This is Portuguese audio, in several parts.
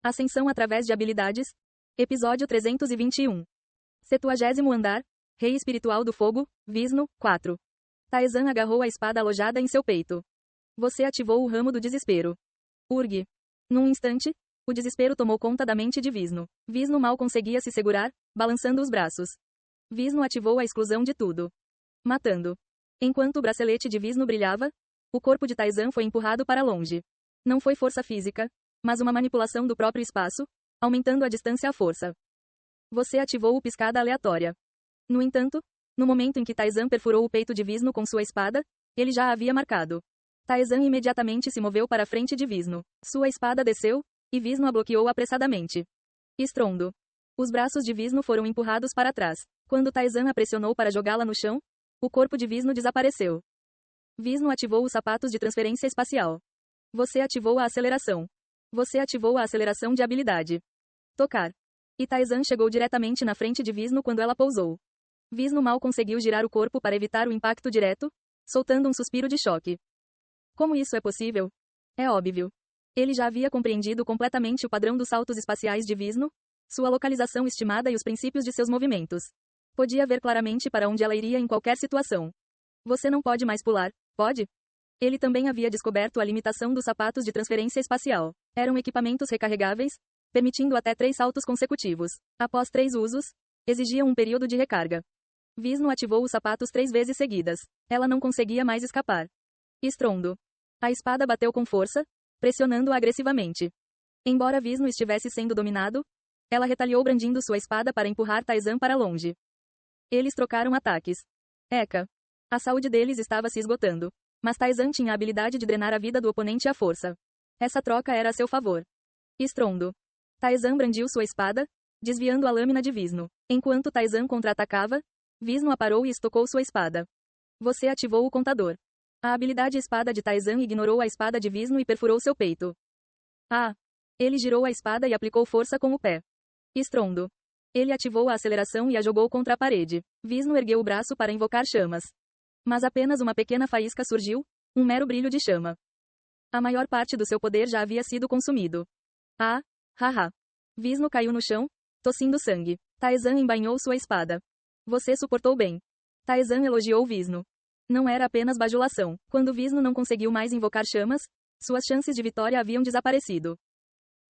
Ascensão através de habilidades. Episódio 321. 70º andar. Rei espiritual do fogo, Vishnu, 4. Taesan agarrou a espada alojada em seu peito. Você ativou o ramo do desespero. Urg. Num instante, o desespero tomou conta da mente de Vishnu. Vishnu mal conseguia se segurar, balançando os braços. Vishnu ativou a exclusão de tudo. Matando. Enquanto o bracelete de Vishnu brilhava, o corpo de Taesan foi empurrado para longe. Não foi força física, mas uma manipulação do próprio espaço, aumentando a distância à força. Você ativou o piscada aleatória. No entanto, no momento em que Taesan perfurou o peito de Vishnu com sua espada, ele já a havia marcado. Taesan imediatamente se moveu para a frente de Vishnu. Sua espada desceu, e Vishnu a bloqueou apressadamente. Estrondo. Os braços de Vishnu foram empurrados para trás. Quando Taesan a pressionou para jogá-la no chão, o corpo de Vishnu desapareceu. Vishnu ativou os sapatos de transferência espacial. Você ativou a aceleração. Você ativou a aceleração de habilidade. Tocar. E Taesan chegou diretamente na frente de Vishnu quando ela pousou. Vishnu mal conseguiu girar o corpo para evitar o impacto direto, soltando um suspiro de choque. Como isso é possível? É óbvio. Ele já havia compreendido completamente o padrão dos saltos espaciais de Vishnu, sua localização estimada e os princípios de seus movimentos. Podia ver claramente para onde ela iria em qualquer situação. Você não pode mais pular, pode? Ele também havia descoberto a limitação dos sapatos de transferência espacial. Eram equipamentos recarregáveis, permitindo até 3 saltos consecutivos. Após 3 usos, exigiam um período de recarga. Vishnu ativou os sapatos 3 vezes seguidas. Ela não conseguia mais escapar. Estrondo. A espada bateu com força, pressionando-a agressivamente. Embora Vishnu estivesse sendo dominado, ela retaliou brandindo sua espada para empurrar Taesan para longe. Eles trocaram ataques. Eka. A saúde deles estava se esgotando. Mas Taesan tinha a habilidade de drenar a vida do oponente à força. Essa troca era a seu favor. Estrondo. Taesan brandiu sua espada, desviando a lâmina de Vishnu. Enquanto Taesan contra-atacava, Vishnu a parou e estocou sua espada. Você ativou o contador. A habilidade espada de Taesan ignorou a espada de Vishnu e perfurou seu peito. Ah! Ele girou a espada e aplicou força com o pé. Estrondo. Ele ativou a aceleração e a jogou contra a parede. Vishnu ergueu o braço para invocar chamas. Mas apenas uma pequena faísca surgiu, um mero brilho de chama. A maior parte do seu poder já havia sido consumido. Ah! Haha! Vishnu caiu no chão, tossindo sangue. Taesan embainhou sua espada. Você suportou bem. Taesan elogiou Vishnu. Não era apenas bajulação. Quando Vishnu não conseguiu mais invocar chamas, suas chances de vitória haviam desaparecido.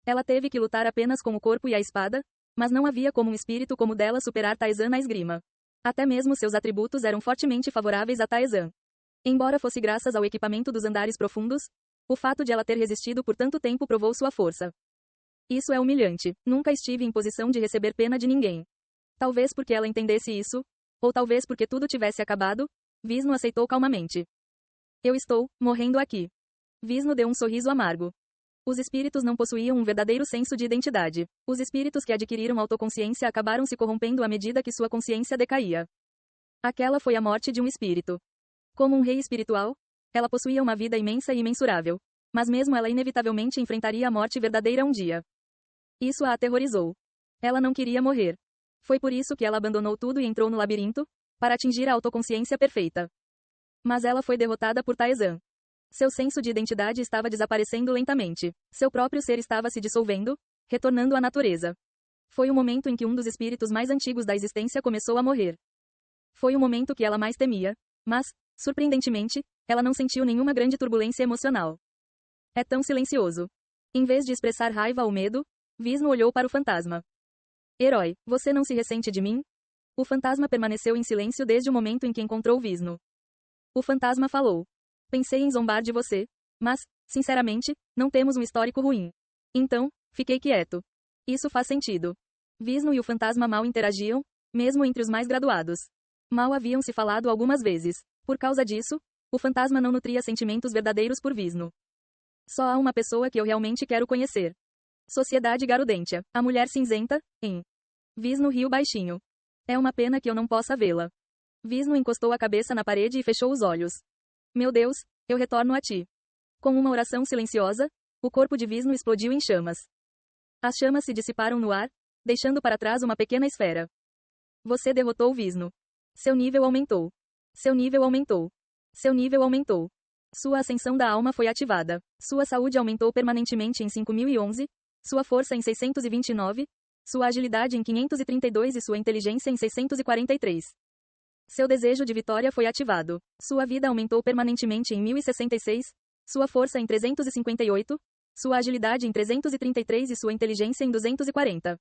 Ela teve que lutar apenas com o corpo e a espada, mas não havia como um espírito como dela superar Taesan na esgrima. Até mesmo seus atributos eram fortemente favoráveis a Taesan. Embora fosse graças ao equipamento dos andares profundos, o fato de ela ter resistido por tanto tempo provou sua força. Isso é humilhante. Nunca estive em posição de receber pena de ninguém. Talvez porque ela entendesse isso, ou talvez porque tudo tivesse acabado, Vishnu aceitou calmamente. Eu estou morrendo aqui. Vishnu deu um sorriso amargo. Os espíritos não possuíam um verdadeiro senso de identidade. Os espíritos que adquiriram autoconsciência acabaram se corrompendo à medida que sua consciência decaía. Aquela foi a morte de um espírito. Como um rei espiritual, ela possuía uma vida imensa e imensurável. Mas mesmo ela inevitavelmente enfrentaria a morte verdadeira um dia. Isso a aterrorizou. Ela não queria morrer. Foi por isso que ela abandonou tudo e entrou no labirinto, para atingir a autoconsciência perfeita. Mas ela foi derrotada por Taesan. Seu senso de identidade estava desaparecendo lentamente. Seu próprio ser estava se dissolvendo, retornando à natureza. Foi o momento em que um dos espíritos mais antigos da existência começou a morrer. Foi o momento que ela mais temia, mas, surpreendentemente, ela não sentiu nenhuma grande turbulência emocional. É tão silencioso. Em vez de expressar raiva ou medo, Vishnu olhou para o fantasma. Herói, você não se ressente de mim? O fantasma permaneceu em silêncio desde o momento em que encontrou Vishnu. O fantasma falou. Pensei em zombar de você, mas, sinceramente, não temos um histórico ruim. Então, fiquei quieto. Isso faz sentido. Vishnu e o fantasma mal interagiam, mesmo entre os mais graduados. Mal haviam se falado algumas vezes. Por causa disso, o fantasma não nutria sentimentos verdadeiros por Vishnu. Só há uma pessoa que eu realmente quero conhecer. Sociedade Garudentia. A mulher cinzenta, em. Vishnu riu baixinho. É uma pena que eu não possa vê-la. Vishnu encostou a cabeça na parede e fechou os olhos. Meu Deus, eu retorno a ti. Com uma oração silenciosa, o corpo de Vishnu explodiu em chamas. As chamas se dissiparam no ar, deixando para trás uma pequena esfera. Você derrotou Vishnu. Seu nível aumentou. Seu nível aumentou. Seu nível aumentou. Sua ascensão da alma foi ativada. Sua saúde aumentou permanentemente em 5011, sua força em 629, sua agilidade em 532 e sua inteligência em 643. Seu desejo de vitória foi ativado. Sua vida aumentou permanentemente em 1066, sua força em 358, sua agilidade em 333 e sua inteligência em 240.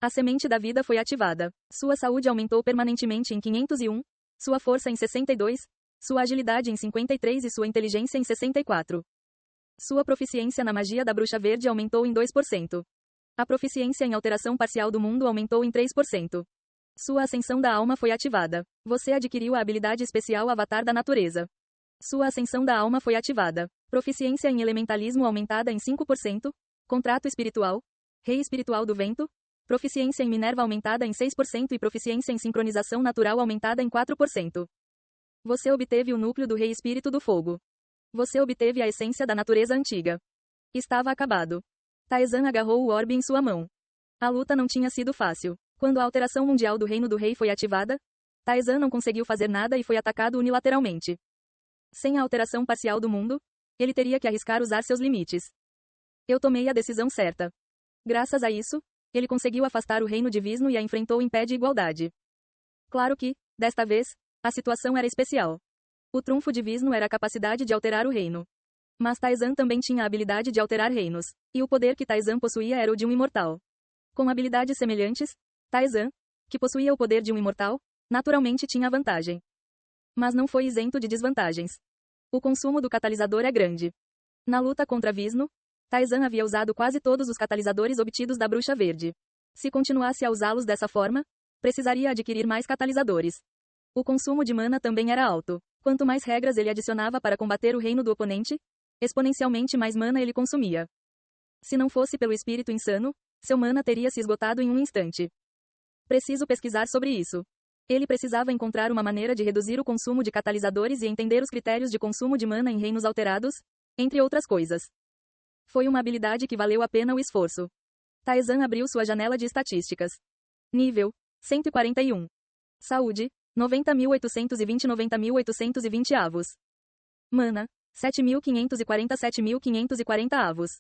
A semente da vida foi ativada. Sua saúde aumentou permanentemente em 501, sua força em 62, sua agilidade em 53 e sua inteligência em 64. Sua proficiência na magia da bruxa verde aumentou em 2%. A proficiência em alteração parcial do mundo aumentou em 3%. Sua ascensão da alma foi ativada. Você adquiriu a habilidade especial Avatar da Natureza. Sua ascensão da alma foi ativada. Proficiência em elementalismo aumentada em 5%. Contrato espiritual. Rei espiritual do vento. Proficiência em Minerva aumentada em 6% e proficiência em sincronização natural aumentada em 4%. Você obteve o núcleo do Rei Espírito do Fogo. Você obteve a essência da natureza antiga. Estava acabado. Taizan agarrou o orbe em sua mão. A luta não tinha sido fácil. Quando a alteração mundial do Reino do Rei foi ativada, Taizan não conseguiu fazer nada e foi atacado unilateralmente. Sem a alteração parcial do mundo, ele teria que arriscar usar seus limites. Eu tomei a decisão certa. Graças a isso, ele conseguiu afastar o reino de Vishnu e a enfrentou em pé de igualdade. Claro que, desta vez, a situação era especial. O trunfo de Vishnu era a capacidade de alterar o reino. Mas Taizan também tinha a habilidade de alterar reinos, e o poder que Taizan possuía era o de um imortal. Com habilidades semelhantes, Taizan, que possuía o poder de um imortal, naturalmente tinha vantagem. Mas não foi isento de desvantagens. O consumo do catalisador é grande. Na luta contra Vishnu, Taizan havia usado quase todos os catalisadores obtidos da Bruxa Verde. Se continuasse a usá-los dessa forma, precisaria adquirir mais catalisadores. O consumo de mana também era alto. Quanto mais regras ele adicionava para combater o reino do oponente, exponencialmente mais mana ele consumia. Se não fosse pelo espírito insano, seu mana teria se esgotado em um instante. Preciso pesquisar sobre isso. Ele precisava encontrar uma maneira de reduzir o consumo de catalisadores e entender os critérios de consumo de mana em reinos alterados, entre outras coisas. Foi uma habilidade que valeu a pena o esforço. Taizan abriu sua janela de estatísticas. Nível: 141. Saúde: 90.820 avos. Mana: 7.540 avos.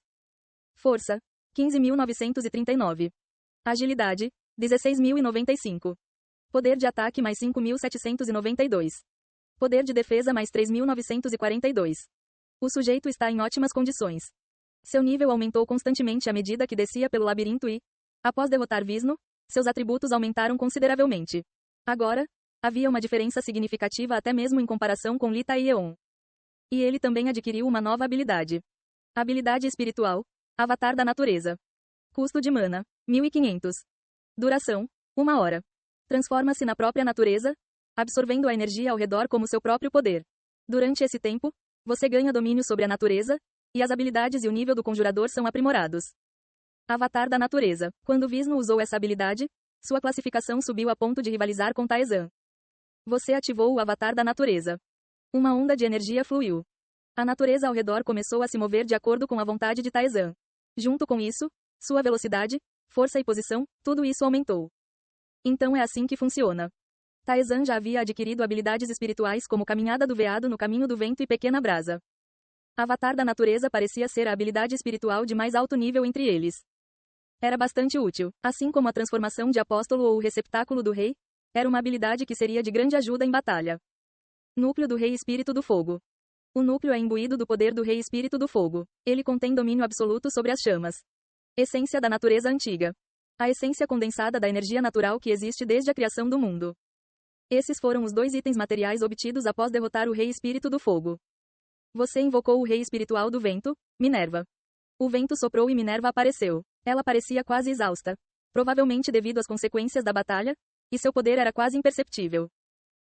Força: 15.939. Agilidade: 16.095. Poder de ataque mais 5.792. Poder de defesa mais 3.942. O sujeito está em ótimas condições. Seu nível aumentou constantemente à medida que descia pelo labirinto e, após derrotar Vishnu, seus atributos aumentaram consideravelmente. Agora, havia uma diferença significativa até mesmo em comparação com Lita e Eon. E ele também adquiriu uma nova habilidade. Habilidade espiritual, Avatar da Natureza. Custo de mana: 1.500. Duração: 1 hora. Transforma-se na própria natureza, absorvendo a energia ao redor como seu próprio poder. Durante esse tempo, você ganha domínio sobre a natureza, e as habilidades e o nível do conjurador são aprimorados. Avatar da Natureza. Quando Vishnu usou essa habilidade, sua classificação subiu a ponto de rivalizar com Taizan. Você ativou o Avatar da Natureza. Uma onda de energia fluiu. A natureza ao redor começou a se mover de acordo com a vontade de Taizan. Junto com isso, sua velocidade, força e posição, tudo isso aumentou. Então é assim que funciona. Taizan já havia adquirido habilidades espirituais como Caminhada do Veado no Caminho do Vento e Pequena Brasa. Avatar da Natureza parecia ser a habilidade espiritual de mais alto nível entre eles. Era bastante útil, assim como a transformação de apóstolo ou o receptáculo do rei, era uma habilidade que seria de grande ajuda em batalha. Núcleo do Rei Espírito do Fogo. O núcleo é imbuído do poder do Rei Espírito do Fogo. Ele contém domínio absoluto sobre as chamas. Essência da natureza antiga. A essência condensada da energia natural que existe desde a criação do mundo. Esses foram os 2 itens materiais obtidos após derrotar o Rei Espírito do Fogo. Você invocou o Rei Espiritual do Vento, Minerva. O vento soprou e Minerva apareceu. Ela parecia quase exausta. Provavelmente devido às consequências da batalha, e seu poder era quase imperceptível.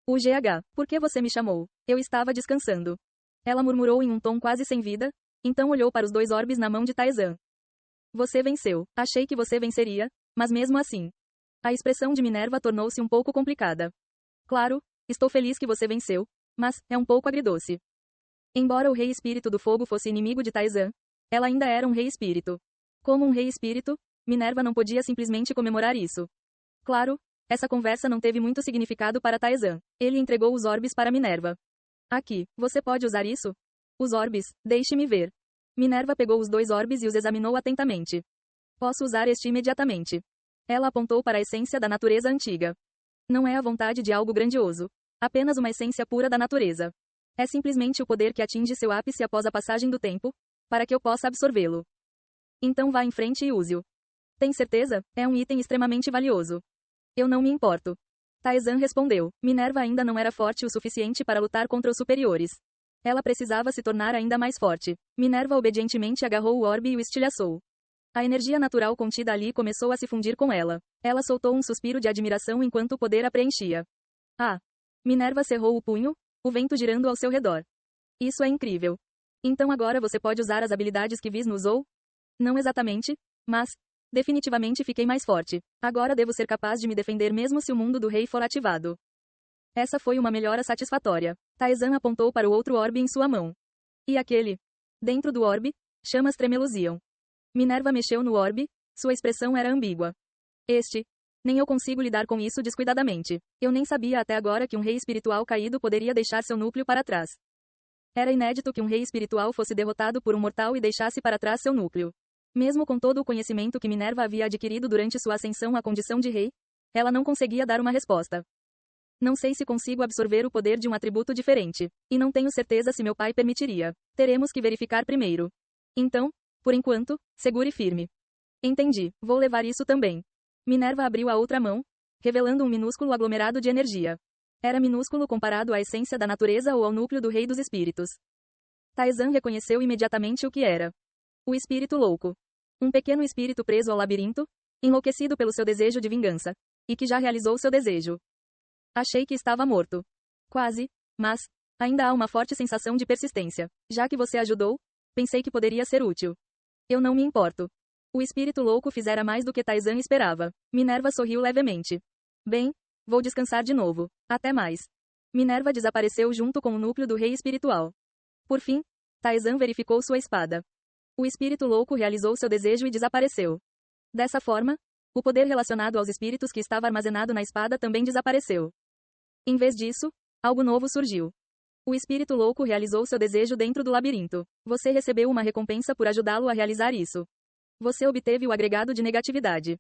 O GH, por que você me chamou? Eu estava descansando. Ela murmurou em um tom quase sem vida, então olhou para os 2 orbes na mão de Taizan. Você venceu. Achei que você venceria, mas mesmo assim. A expressão de Minerva tornou-se um pouco complicada. Claro, estou feliz que você venceu, mas é um pouco agridoce. Embora o Rei Espírito do Fogo fosse inimigo de Taizan, ela ainda era um Rei Espírito. Como um Rei Espírito, Minerva não podia simplesmente comemorar isso. Claro, essa conversa não teve muito significado para Taizan. Ele entregou os orbes para Minerva. Aqui, você pode usar isso? Os orbes, deixe-me ver. Minerva pegou os 2 orbes e os examinou atentamente. Posso usar este imediatamente. Ela apontou para a essência da natureza antiga. Não é a vontade de algo grandioso. Apenas uma essência pura da natureza. É simplesmente o poder que atinge seu ápice após a passagem do tempo, para que eu possa absorvê-lo. Então vá em frente e use-o. Tem certeza? É um item extremamente valioso. Eu não me importo. Taizan respondeu. Minerva ainda não era forte o suficiente para lutar contra os superiores. Ela precisava se tornar ainda mais forte. Minerva obedientemente agarrou o orbe e o estilhaçou. A energia natural contida ali começou a se fundir com ela. Ela soltou um suspiro de admiração enquanto o poder a preenchia. Ah! Minerva cerrou o punho, o vento girando ao seu redor. Isso é incrível. Então agora você pode usar as habilidades que Visnu usou? Não exatamente, mas definitivamente fiquei mais forte. Agora devo ser capaz de me defender mesmo se o mundo do rei for ativado. Essa foi uma melhora satisfatória. Taizan apontou para o outro orbe em sua mão. E aquele? Dentro do orbe, chamas tremeluziam. Minerva mexeu no orbe, sua expressão era ambígua. Nem eu consigo lidar com isso descuidadamente. Eu nem sabia até agora que um rei espiritual caído poderia deixar seu núcleo para trás. Era inédito que um rei espiritual fosse derrotado por um mortal e deixasse para trás seu núcleo. Mesmo com todo o conhecimento que Minerva havia adquirido durante sua ascensão à condição de rei, ela não conseguia dar uma resposta. Não sei se consigo absorver o poder de um atributo diferente, e não tenho certeza se meu pai permitiria. Teremos que verificar primeiro. Então, por enquanto, segure firme. Entendi, vou levar isso também. Minerva abriu a outra mão, revelando um minúsculo aglomerado de energia. Era minúsculo comparado à essência da natureza ou ao núcleo do rei dos espíritos. Taizan reconheceu imediatamente o que era. O espírito louco. Um pequeno espírito preso ao labirinto, enlouquecido pelo seu desejo de vingança, e que já realizou seu desejo. Achei que estava morto. Quase, mas ainda há uma forte sensação de persistência. Já que você ajudou, pensei que poderia ser útil. Eu não me importo. O espírito louco fizera mais do que Taizan esperava. Minerva sorriu levemente. Bem, vou descansar de novo. Até mais. Minerva desapareceu junto com o núcleo do rei espiritual. Por fim, Taizan verificou sua espada. O espírito louco realizou seu desejo e desapareceu. Dessa forma, o poder relacionado aos espíritos que estava armazenado na espada também desapareceu. Em vez disso, algo novo surgiu. O espírito louco realizou seu desejo dentro do labirinto. Você recebeu uma recompensa por ajudá-lo a realizar isso. Você obteve o agregado de negatividade.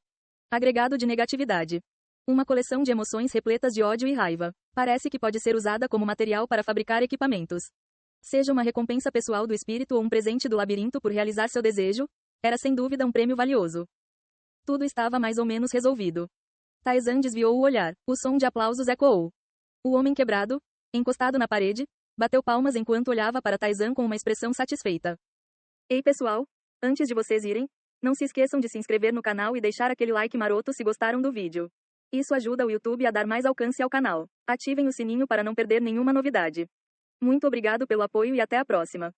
Agregado de negatividade. Uma coleção de emoções repletas de ódio e raiva. Parece que pode ser usada como material para fabricar equipamentos. Seja uma recompensa pessoal do espírito ou um presente do labirinto por realizar seu desejo, era sem dúvida um prêmio valioso. Tudo estava mais ou menos resolvido. Taizan desviou o olhar. O som de aplausos ecoou. O homem quebrado, encostado na parede, bateu palmas enquanto olhava para Taizan com uma expressão satisfeita. Ei pessoal, antes de vocês irem, não se esqueçam de se inscrever no canal e deixar aquele like maroto se gostaram do vídeo. Isso ajuda o YouTube a dar mais alcance ao canal. Ativem o sininho para não perder nenhuma novidade. Muito obrigado pelo apoio e até a próxima.